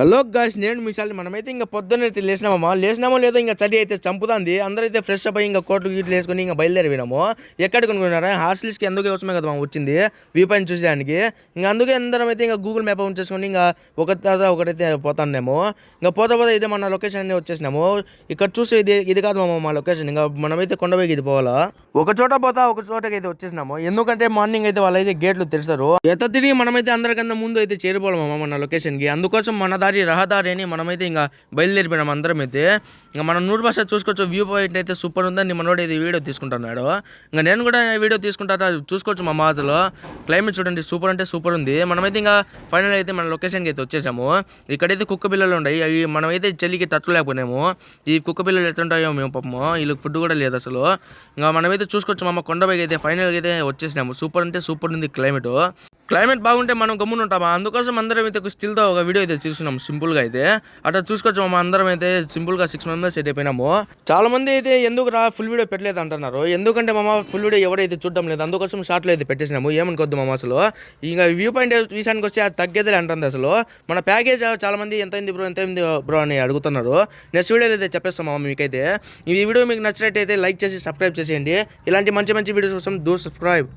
Hello guys, నేను మీసాలి. మనమైతే ఇంకా పొద్దున్న అయితే లేచినామో లేదో ఇంకా చలి అయితే చంపుతుంది. అందరైతే ఫ్రెష్ అప్ అయ్యి ఇంకా కోట్లు గీట్లు వేసుకొని ఇంకా బయలుదేరిపోయినాము. ఎక్కడికి అనుకున్నారా? హాస్టల్స్కి ఎందుకు కోసమే కదా మనం వచ్చింది, వ్యూ పాయింట్ చూసేదానికి. ఇంకా అందుకే అందరం అయితే ఇంకా గూగుల్ మ్యాప్ ఆన్ చేసుకొని ఇంకా ఒకటైతే పోతానేమో. ఇంకా పోతే ఇదే మన లొకేషన్ అన్ని వచ్చేసినాము. ఇక్కడ చూసి ఇది కాదు మా లొకేషన్. ఇంకా మనమైతే కొండపైకి ఇది పోవాలా. ఒక చోట పోతా ఒక చోటకి అయితే వచ్చేసినాము. ఎందుకంటే మార్నింగ్ అయితే వాళ్ళైతే గేట్లు తెరిచారు. ఎత్త తిరిగి మనమైతే అందరికన్నా ముందు అయితే చేరిపోవాలమ్మా మన లొకేషన్కి. అందుకోసం మన రహదారి అని మనమైతే ఇంకా బయలుదేరిపోయినాం అందరం అయితే. ఇంకా మనం 100% చూసుకోవచ్చు. వ్యూ పాయింట్ అయితే సూపర్ ఉందని మనోడు అయితే వీడియో తీసుకుంటున్నాడు. ఇంకా నేను కూడా వీడియో తీసుకుంటా చూసుకోవచ్చు. మా మాతలో క్లైమేట్ చూడండి, సూపర్ అంటే సూపర్ ఉంది. మనమైతే ఇంకా ఫైనల్ అయితే మన లొకేషన్కి అయితే వచ్చేసాము. ఇక్కడైతే కుక్క పిల్లలు ఉన్నాయి. అవి మనమైతే చలికి తట్టులేకపోయినాము. ఈ కుక్క పిల్లలు ఎట్లుంటాయో మేము పాపము, వీళ్ళకి ఫుడ్ కూడా లేదు అసలు. ఇంకా మనమైతే చూసుకోవచ్చు. మా కొండపైకి అయితే ఫైనల్గా అయితే వచ్చేసినాము. సూపర్ అంటే సూపర్ ఉంది క్లైమేట్ బాగుంటే మనం గమ్మున ఉంటామా. అందుకోసం అందరం అయితే స్టిల్తో ఒక వీడియో అయితే చూస్తున్నాం సింపుల్గా అయితే. అట్లా చూసుకోవచ్చు. మా అందరం అయితే సింపుల్గా 6 మెంబర్స్ అయితే అయిపోయినాము. చాలా మంది అయితే ఎందుకు ఫుల్ వీడియో పెట్టలేదు అంటున్నారు. ఎందుకంటే మా ఫుల్ వీడియో ఎవరైతే చూడడం లేదు, అందుకోసం షార్ట్లో అయితే పెట్టేసినాము. ఏమనుకోద్దు మా అసలు. ఇంకా వ్యూ పాయింట్ విషయానికి వస్తే అది తగ్గేదే అంటుంది అసలు. మన ప్యాకేజ్ చాలా మంది ఎంత అయింది బ్రో అని అడుగుతున్నారు. నెక్స్ట్ వీడియోలో అయితే చెప్పేస్తాం మీకైతే. ఈ వీడియో మీకు నచ్చినట్టయితే లైక్ చేసి సబ్స్క్రైబ్ చేసేయండి. ఇలాంటి మంచి వీడియోస్ కోసం డూ సబ్స్క్రైబ్.